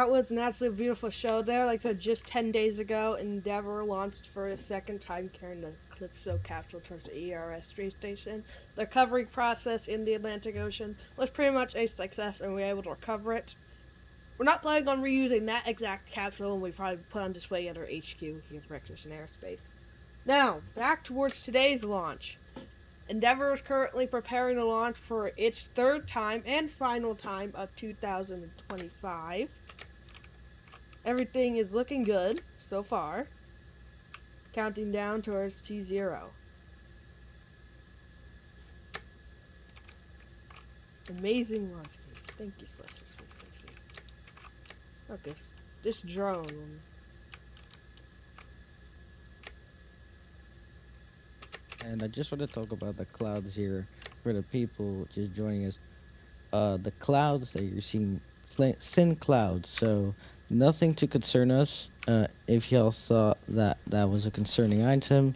that was an absolute beautiful show there. Like I said, just 10 days ago, Endeavour launched for a second time carrying the Calypso capsule towards the ERS space station. The recovery process in the Atlantic Ocean was pretty much a success, and we were able to recover it. We're not planning on reusing that exact capsule, and we probably put on display at our HQ here for Exhibition Aerospace. Now, back towards today's launch. Endeavour is currently preparing to launch for its third time and final time of 2025. Everything is looking good so far. Counting down towards T0. Amazing launch case. Thank you, Celestial Frequency. Okay, this drone. And I just want to talk about the clouds here for the people just joining us. The clouds that you're seeing, thin clouds, so nothing to concern us. If y'all saw that was a concerning item,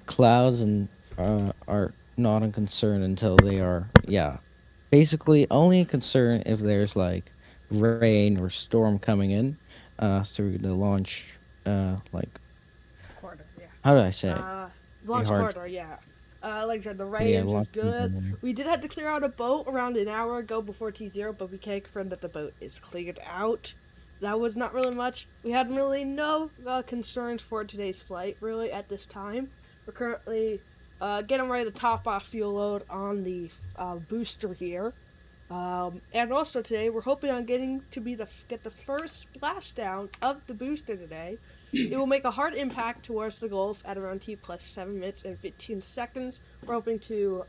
clouds and are not a concern until they are, basically only a concern if there's like rain or storm coming in through the launch, like Quarter, yeah. how do I say it? Launch hard. corridor, yeah. Like I said, the Yeah, range is good. corridor. We did have to clear out a boat around an hour ago before T0, but we can confirm that the boat is cleared out. That was not really much. We had really no concerns for today's flight, really, at this time. We're currently getting ready to top off fuel load on the booster here. And also today, we're hoping on get the first splashdown of the booster today. It will make a hard impact towards the Gulf at around T plus 7 minutes and 15 seconds. We're hoping to do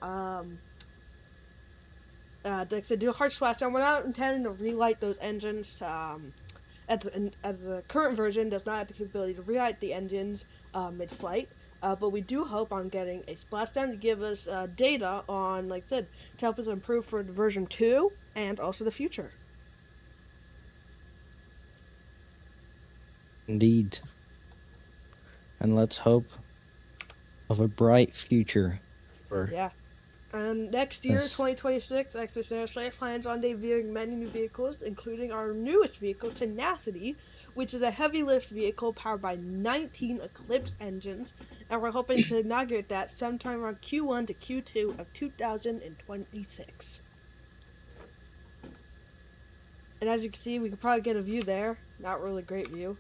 a hard splashdown. We're not intending to relight those engines to, as the current version does not have the capability to relight the engines mid-flight. But we do hope on getting a splashdown to give us data on, like I said, to help us improve for the version 2 and also the future. Indeed. And let's hope of a bright future. Yeah. And next year, Yes. 2026, Exhibition Aerospace plans on debuting many new vehicles, including our newest vehicle, Tenacity, which is a heavy lift vehicle powered by 19 Eclipse engines, and we're hoping to inaugurate that sometime around Q1 to Q2 of 2026. And as you can see, we could probably get a view there. Not really great view.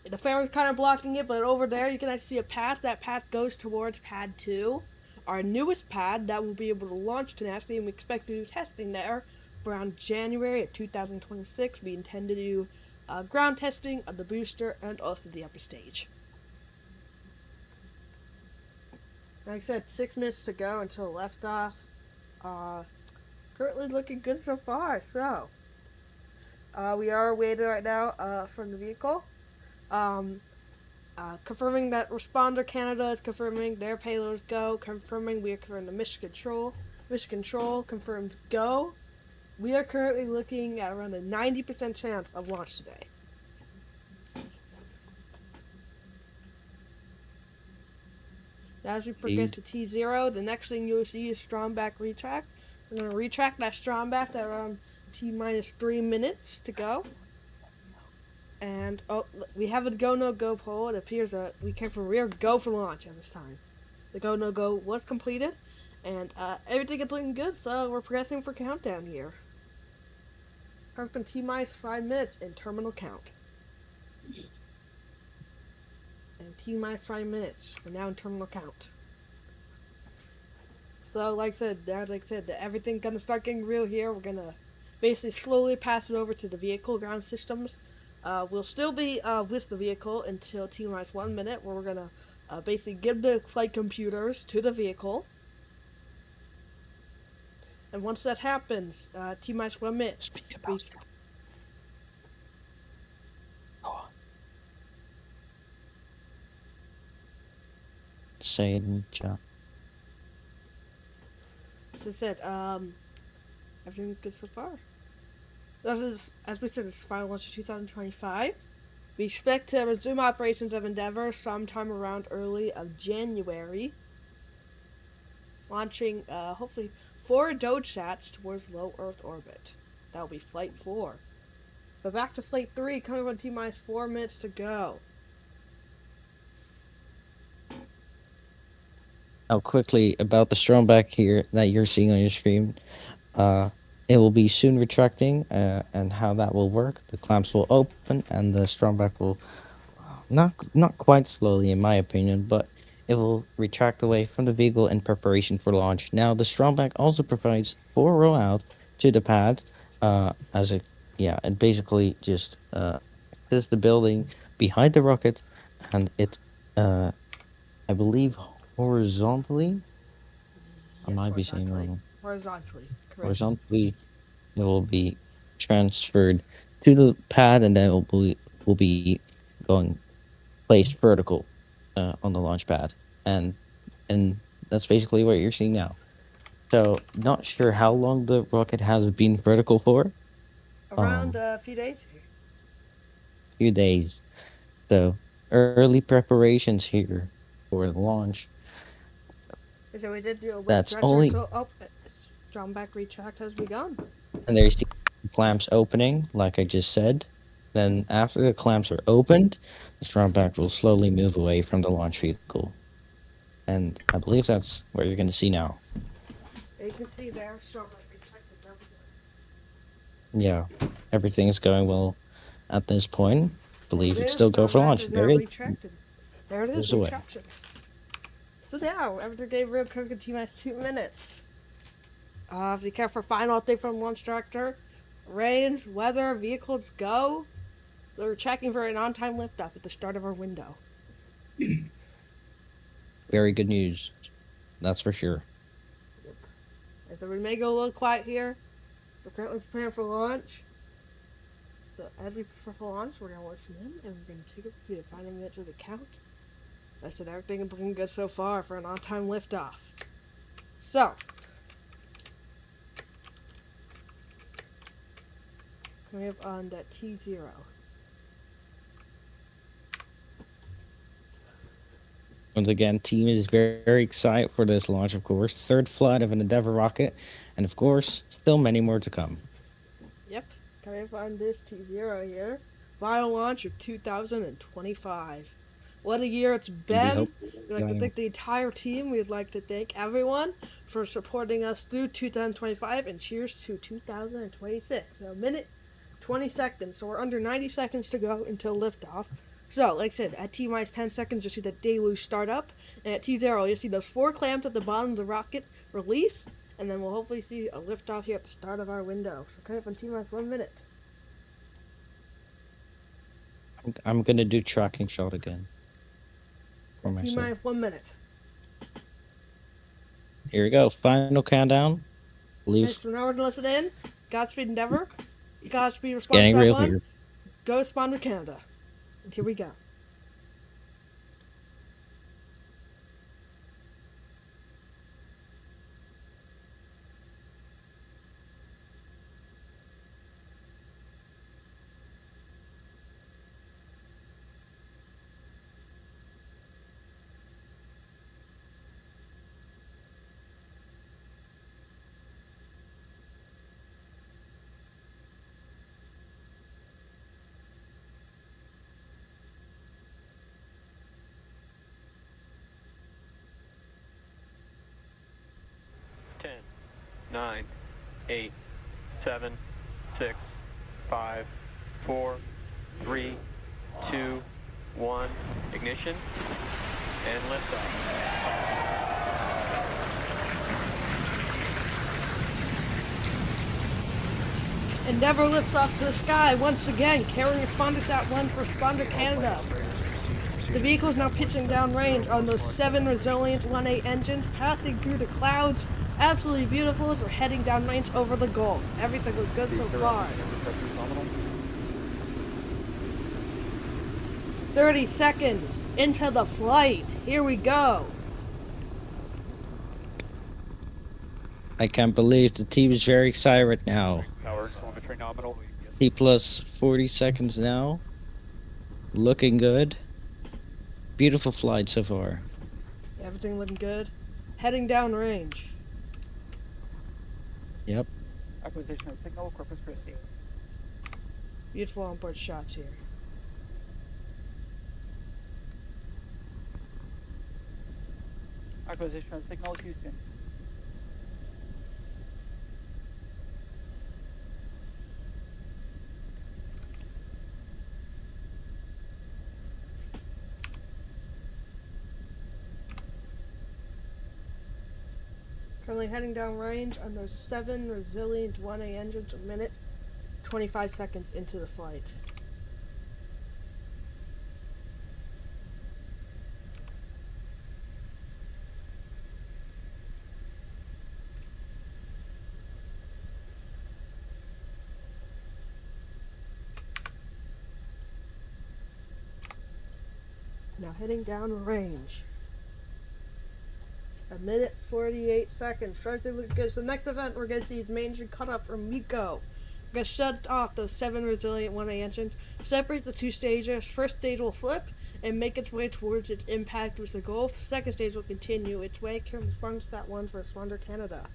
The fan is kind of blocking it, but over there you can actually see a path. That path goes towards Pad 2, our newest pad that will be able to launch Tenacity, and we expect to do testing there around January of 2026. We intend to do ground testing of the booster and also the upper stage. Like I said, 6 minutes to go until liftoff. Currently looking good so far. So, we are waiting right now from the vehicle. Confirming that Responder Canada is confirming their payloads go. Confirming we are confirming the mission control. Mission control confirms go. We are currently looking at around a 90% chance of launch today. Now as we progress to T0, the next thing you'll see is Stromback retract. We're going to retract that Stromback at around T minus 3 minutes to go. And, we have a go-no-go poll. It appears that we came from rear go for launch at this time. The go-no-go was completed, and everything is looking good, so we're progressing for countdown here. Comes from T-minus 5 minutes in terminal count. And T-minus 5 minutes. We're now in terminal count. So, like I said, everything's gonna start getting real here. We're gonna basically slowly pass it over to the vehicle ground systems. We'll still be with the vehicle until T-minus 1 minute, where we're gonna basically give the flight computers to the vehicle. And once that happens, T-minus 1 minute. Speak about it. Go on. Say it in the chat. As I said, everything good so far. That is, as we said, this is final launch of 2025. We expect to resume operations of Endeavour sometime around early of January. Launching, hopefully, 4 Doge sats towards low Earth orbit. That'll be Flight 4. But back to Flight 3, coming up on T-minus 4 minutes to go. Now, quickly about the Stromback here that you're seeing on your screen. It will be soon retracting, and how that will work. The clamps will open, and the Stromback will not quite slowly, in my opinion, but it will retract away from the vehicle in preparation for launch. Now, the Stromback also provides 4 row out to the pad, as a it basically just is the building behind the rocket, and it I believe horizontally. I Yes, might be saying wrong. horizontally, correct. Horizontally, it will be transferred to the pad, and then it will be going placed vertical on the launch pad, and that's basically what you're seeing now. So, not sure how long the rocket has been vertical for. Around Um, a few days. few days. So, early preparations here for the launch. So we did do a wing That's thruster, only, so Stromback retract has begun. and there's the clamps opening, like I just said. Then, after the clamps are opened, the strong back will slowly move away from the launch vehicle. And I believe that's what you're going to see now. You can see there, Stromback retracted everything. Yeah, everything is going well at this point. There Believe it it's is, still go for Stromback launch. is now There it retracted. There it is, goes away. retraction. So yeah, everything gave real quick in T-minus 2 minutes. If you care for final update from launch director, range, weather, vehicles, go. So we're checking for an on-time liftoff at the start of our window. Very good news. That's for sure. Yep. And so we may go a little quiet here. We're currently preparing for launch. So as we prepare for launch, we're going to listen in and we're going to take it through the final minutes of the count. I said everything is looking good so far for an on-time liftoff. So, coming up on that T0. Once again, team is very, very excited for this launch, of course. Third flight of an Endeavour rocket, and of course, still many more to come. Yep, coming up on this T0 here. Final launch of 2025. What a year it's And we been. hope We'd like to thank the entire team. We'd like to thank everyone for supporting us through 2025, and cheers to 2026. A minute, 20 seconds. So we're under 90 seconds to go until liftoff. So, like I said, at T-minus 10 seconds, you'll see the deluge start up. And at T0, you'll see those 4 clamps at the bottom of the rocket release. And then we'll hopefully see a liftoff here at the start of our window. So, kind of on T-minus 1 minute. I'm going to do tracking shot again. For myself. T-minus 1 minute. Here we go. Final countdown. Okay, so now we're going to listen in. Godspeed Endeavor. Godspeed Response getting real 1. here. Go respond to Canada. And here we go. Ten, 9, 8, 7, 6, 5, 4, 3, 2, 1. Ignition and liftoff. Endeavor lifts off to the sky once again, carrying Responder Sat 1 for Responder Canada. The vehicle is now pitching downrange on those 7 resilient 1A engines, passing through the clouds. Absolutely beautiful as we're heading downrange over the Gulf. Everything looks good so far. 30 seconds into the flight. Here we go. I can't believe the team is very excited right now. Power telemetry nominal. T plus 40 seconds now. Looking good. Beautiful flight so far. Everything looking good. Heading downrange. Yep. Acquisition of signal, Corpus Christi. Beautiful onboard shots here. Acquisition signal Houston. Currently heading down range on those 7 resilient 1A engines a minute, 25 seconds into the flight. Now heading down range. A minute 48 seconds. Starting to look good. So the next event we're going to see is main engine cutoff from Miko. We're going to shut off those 7 resilient 1A engines, separate the 2 stages. First stage will flip and make its way towards its impact with the Gulf. Second stage will continue its way corresponds that 1 for Swander, Canada.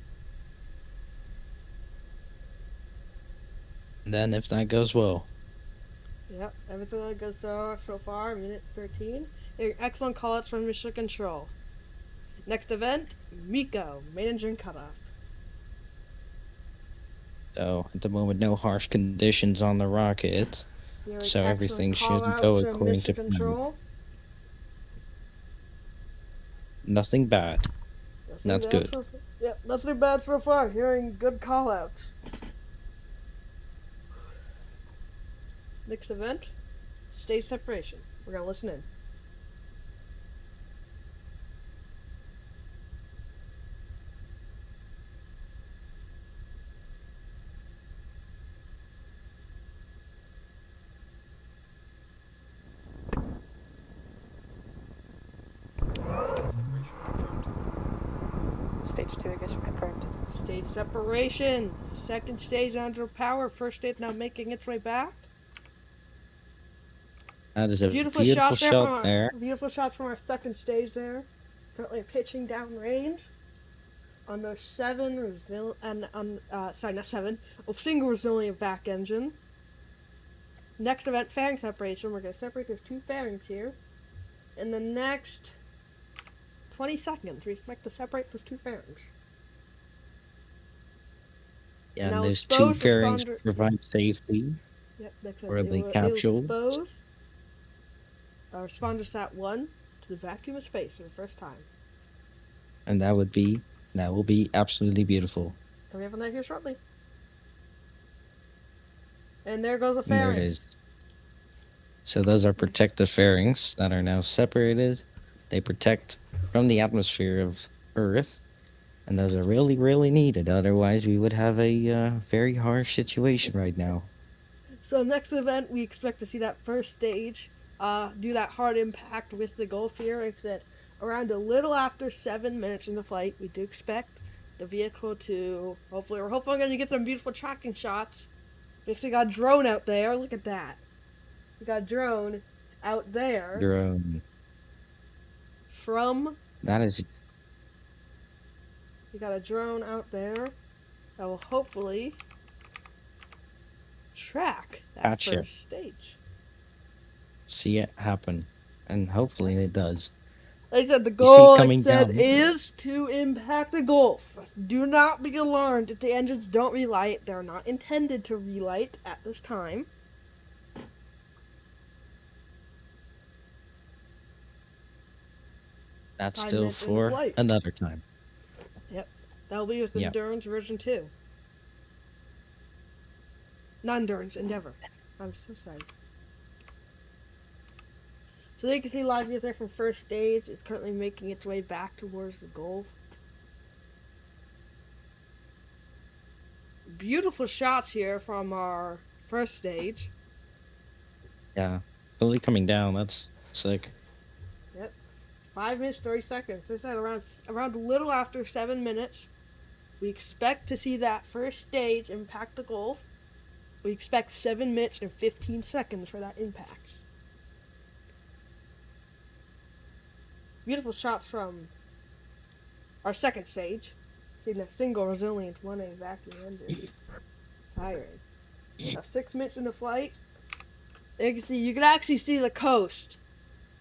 And then if that goes well, Yep, everything that goes so far, minute 13. Excellent callouts from Mission Control. Next event, Miko, main engine cutoff. so at the moment, no harsh conditions on the rocket, so everything should go according to plan. Control. Nothing bad. That's good. Yep, nothing bad so far. Hearing good callouts. Next event, stage separation. We're gonna listen in. Stage 2 ignition confirmed. Stage separation. Second stage under power. First stage now making its way back. That is a beautiful shot there. Beautiful shots from our second stage there. Currently pitching down range on the 7 single resilient back engine. Next event, fairing separation. We're going to separate those 2 fairings here. In the next 20 seconds, we expect to separate those 2 fairings. Yeah, and those 2 fairings provide safety for the capsule. Responder sat 1 to the vacuum of space for the first time. And that will be absolutely beautiful. Coming up on that here shortly. And there goes the fairing. And there it is. So those are protective fairings that are now separated. They protect from the atmosphere of Earth. And those are really, really needed. Otherwise, we would have a very harsh situation right now. So next event, we expect to see that first stage do that hard impact with the Gulf here. Like I said, around a little after 7 minutes in the flight, we do expect the vehicle to hopefully we're going to get some beautiful tracking shots. We actually got a drone out there. Look at that. We got a drone out there. Drone. From. That is. We got a drone out there that will hopefully track that first stage. See it happen, and hopefully it does. Like I said, the goal, is to impact the Gulf. Do not be alarmed if the engines don't relight. They're not intended to relight at this time. That's still for another time. Yep. That'll be with Endurance version 2. Not Endurance, Endeavor. I'm so sorry. So there you can see live views there from first stage. It's currently making its way back towards the Gulf. Beautiful shots here from our first stage. Yeah, slowly coming down. That's sick. Yep. 5 minutes, 30 seconds. They said around a little after 7 minutes, we expect to see that first stage impact the Gulf. We expect 7 minutes and 15 seconds for that impact. Beautiful shots from our second stage. Seeing a single resilient 1A vacuum engine firing. Now 6 minutes into flight. You can actually see the coast.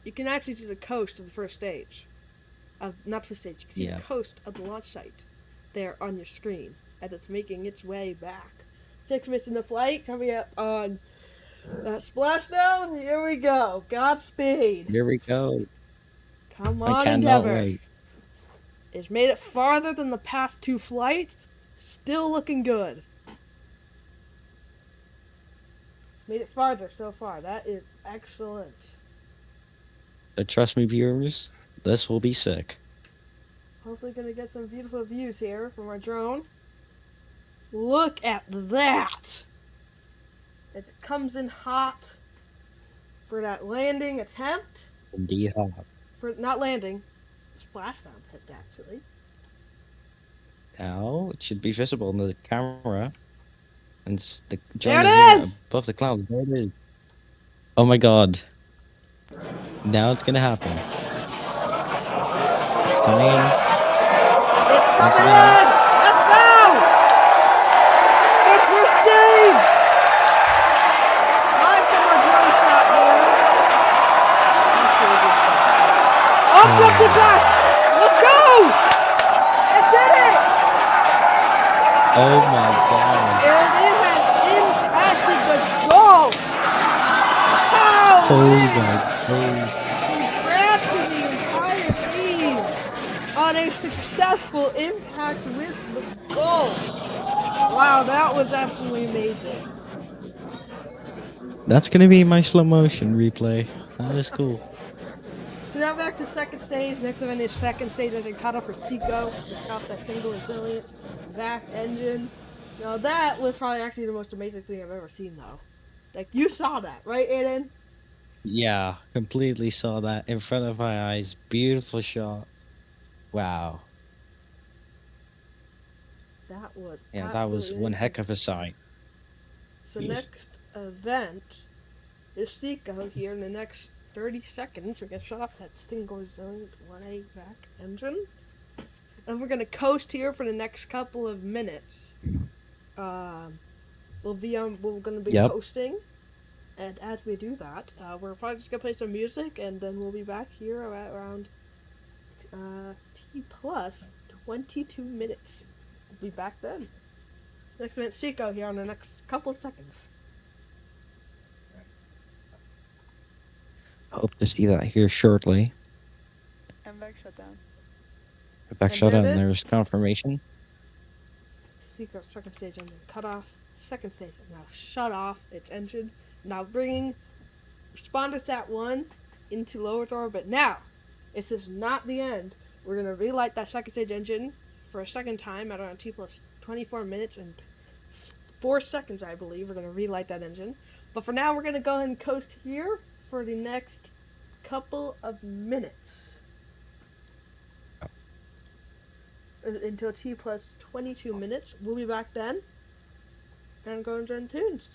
You can actually see the coast of the first stage. Not first stage. You can see Yeah. the coast of the launch site there on your screen as it's making its way back. 6 minutes into flight, coming up on that splashdown. Here we go. Godspeed. Here we go. Come I on, cannot Endeavor. wait. It's made it farther than the past 2 flights. Still looking good. It's made it farther so far. That is excellent. But trust me, viewers, this will be sick. Hopefully gonna get some beautiful views here from our drone. Look at that! As it comes in hot for that landing attempt. Indeed hot. For not landing, splashdown attempt actually. Now it should be visible on the camera. And the There drone it is is! above the clouds. There it is. Oh my god. Now it's gonna happen. It's coming in. It's Once coming again. in! Let's go! It's for Steve! Live from our drone shot here. Oh, flipped it back! Let's go! It did it! Oh my god. And it has impacted the goal! Oh Holy! my god. Congrats to the entire team on a successful impact with the goal. Wow, that was absolutely amazing. That's gonna be my slow motion replay. That is cool. So now back to second stage. Next event is second stage. I think cut off for Tico. Cut off that single resilient VAC engine. Now that was probably actually the most amazing thing I've ever seen, though. Like, you saw that, right, Aiden? Yeah, completely saw that in front of my eyes. Beautiful shot. Wow. That was Yeah, that was absolutely one amazing. heck of a sight. So Yes. next event is Seiko here in the next 30 seconds. We're gonna shut off that single resilient 1A VAC engine. And we're gonna coast here for the next couple of minutes. We're gonna be Yep. coasting. And as we do that, we're probably just gonna play some music and then we'll be back here at around T plus 22 minutes. We'll be back then. Next event, Seiko here in the next couple of seconds. Hope to see that here shortly. MVAC shutdown. Back And shut there out it and is. there's confirmation. Seiko second stage engine cut off. Second stage now shut off its engine. Now bringing responder sat 1 into low Earth orbit. Now, this is not the end. We're gonna relight that second stage engine for a second time at around T plus 24 minutes and 4 seconds, I believe. We're gonna relight that engine. But for now, we're gonna go ahead and coast here for the next couple of minutes. Until T plus 22 minutes. We'll be back then. And go and join tunes.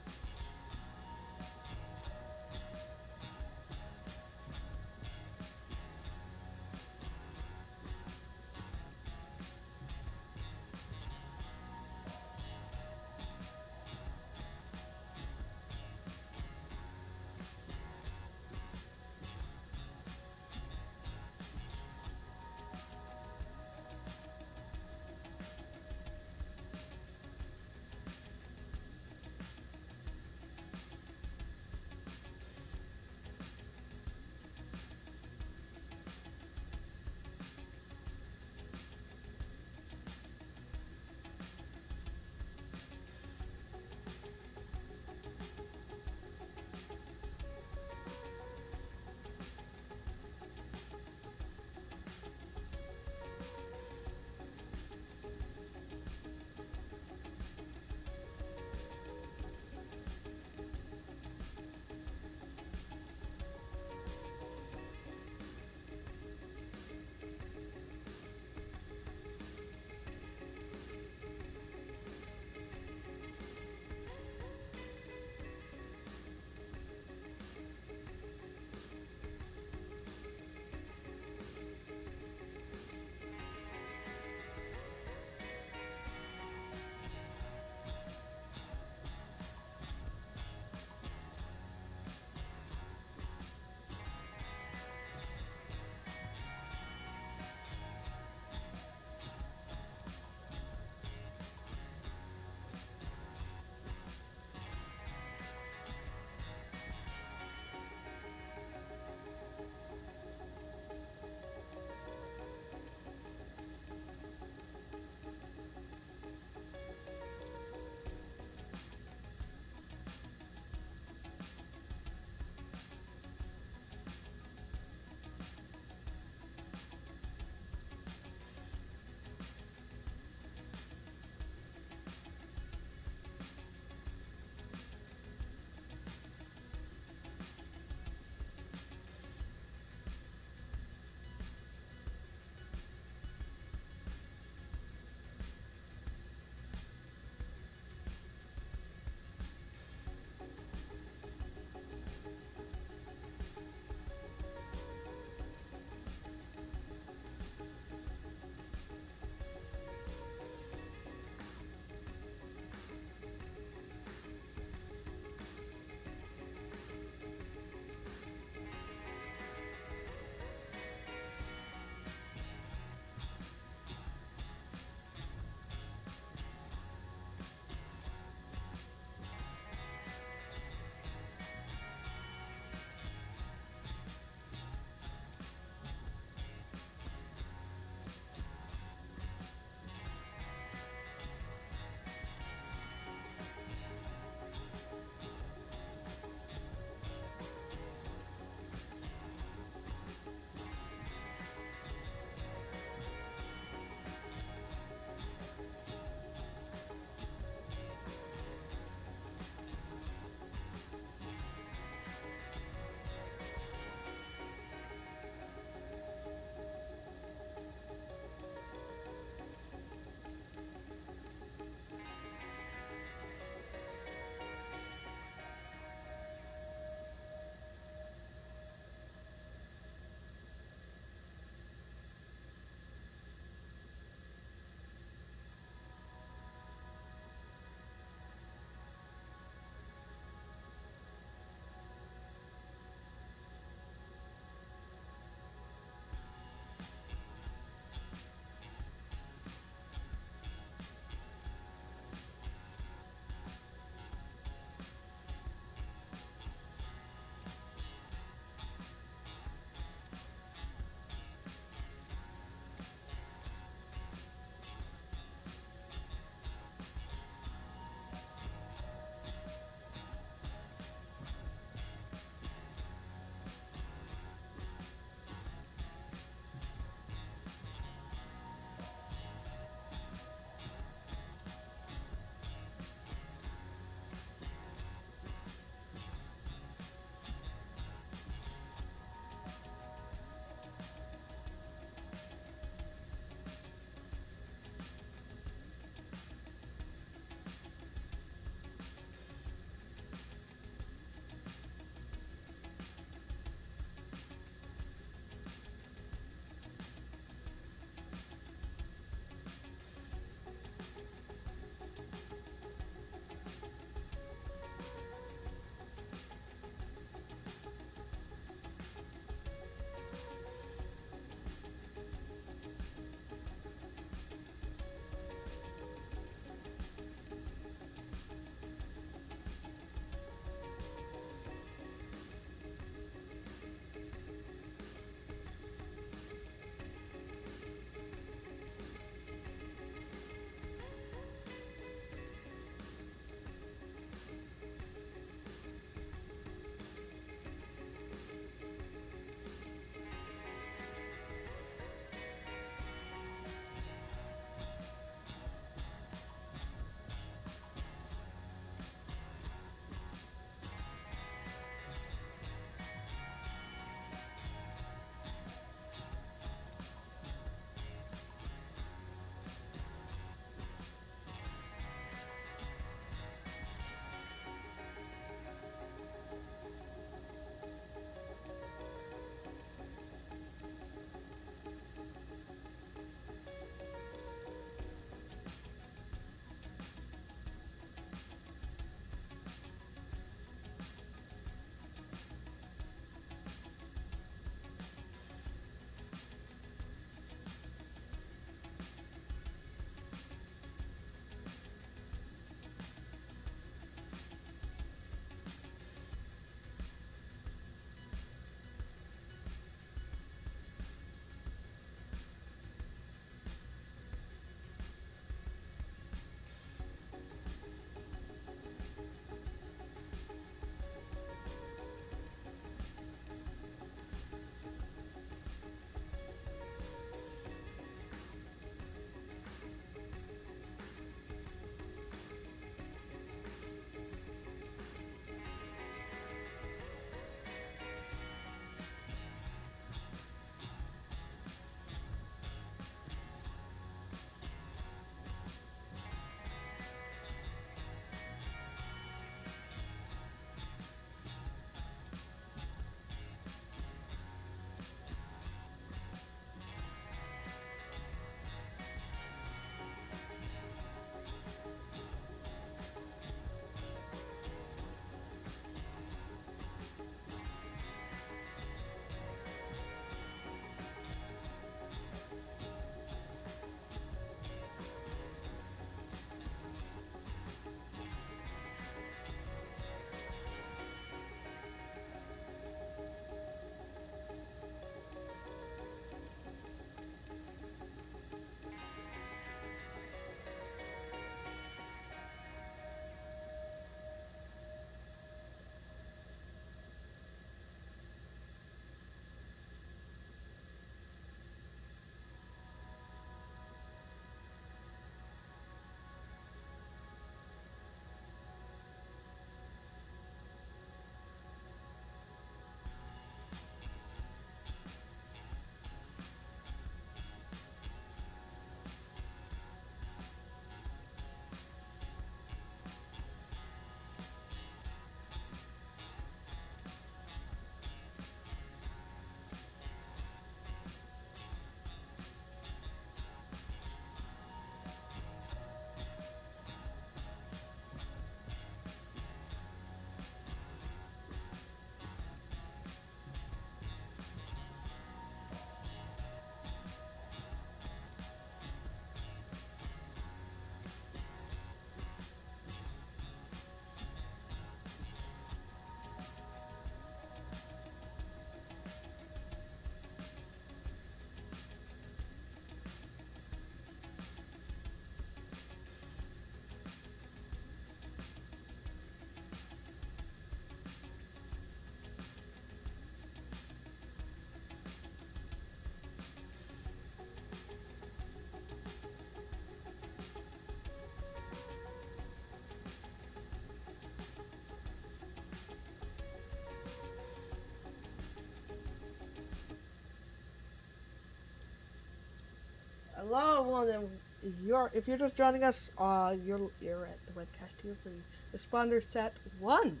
Hello, everyone. And if you're just joining us, you're at the webcast here for Responder Set 1.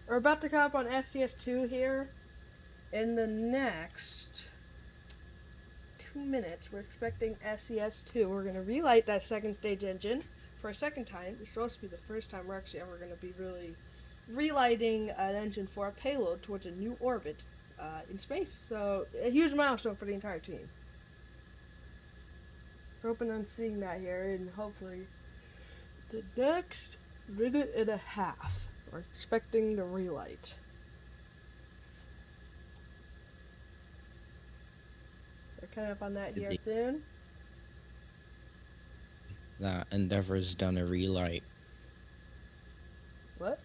We're about to come up on SCS2 here. In the next 2 minutes, we're expecting SCS2. We're going to relight that second stage engine for a second time. It's supposed to be the first time we're actually ever going to be really relighting an engine for a payload towards a new orbit in space. So, a huge milestone for the entire team. So hoping on seeing that here, and hopefully the next minute and a half, we're expecting the relight. We're kind of on that here soon. That Endeavor's done a relight, What?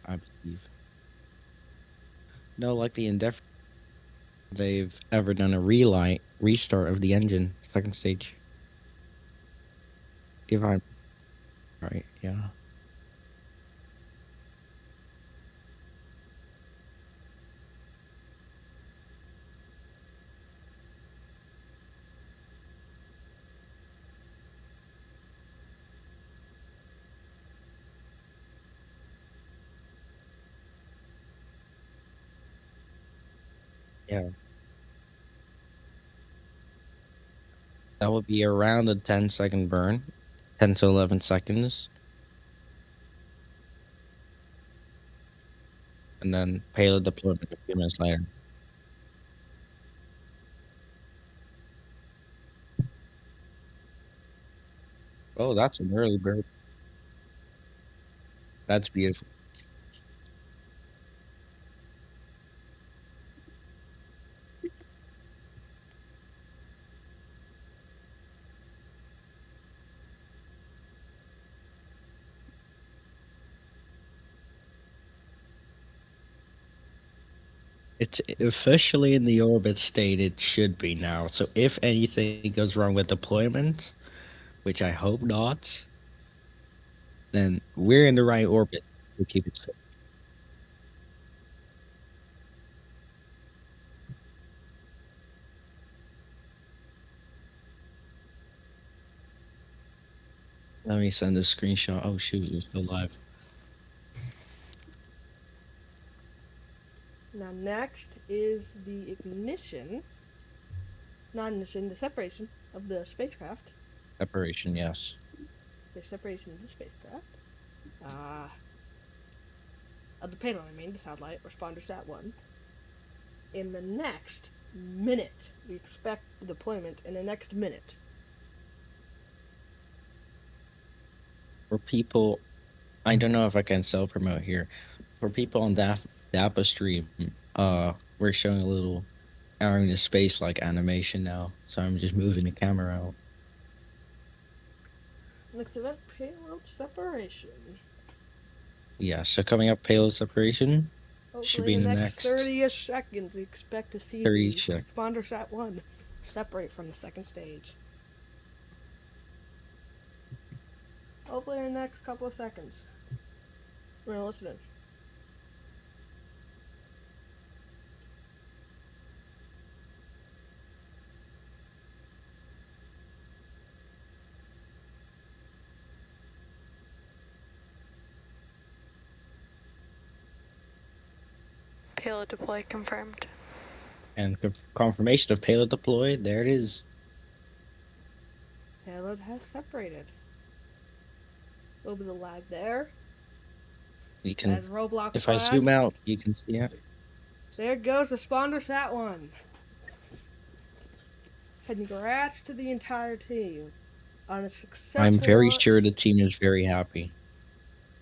I believe. No, like the Endeavor, they've ever done a relight, restart of the engine, second stage. If I'm right, yeah. Yeah. That would be around a 10-second burn, 10 to 11 seconds. And then payload deployment a few minutes later. Oh, that's an early bird. That's beautiful. It's officially in the orbit state it should be now. So if anything goes wrong with deployment, which I hope not, then we're in the right orbit to keep it safe. Let me send a screenshot. Oh shoot, it's still live. Now next is the ignition, not ignition, the separation of the spacecraft. Separation, yes. The separation of the spacecraft. Of the payload, I mean, the satellite, Responder Sat 1. In the next minute, we expect the deployment in the next minute. For people, I don't know if I can self promote here. For people on DAPA stream, we're showing a little Out into space like animation now. So I'm just moving the camera out. Next event, payload separation. Yeah, so coming up, payload separation should be in in the the next next 30-ish seconds, we expect to see 30 the seconds. Responder Sat 1 separate from the second stage. Hopefully in the next couple of seconds. We're listening. Payload deploy confirmed. And confirmation of payload deployed. There it is. Payload has separated. A little bit of lag there. You can, As Roblox if flag. I zoom out, you can see it. There goes the Responder Sat 1. Congrats to the entire team on a successful I'm very launch. sure the team is very happy.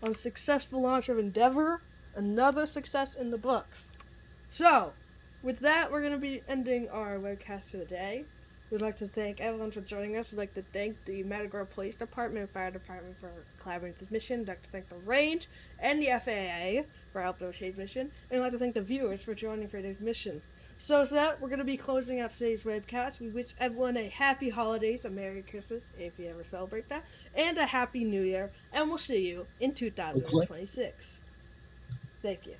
On a successful launch of Endeavor, another success in the books. So, with that, we're going to be ending our webcast for today. We'd like to thank everyone for joining us. We'd like to thank the Matagorda Police Department and Fire Department for collaborating with this mission. We'd like to thank the Range and the FAA for helping with today's mission. And we'd like to thank the viewers for joining for today's mission. So with that, we're going to be closing out today's webcast. We wish everyone a happy holidays, a Merry Christmas, if you ever celebrate that, and a Happy New Year. And we'll see you in 2026. Thank you.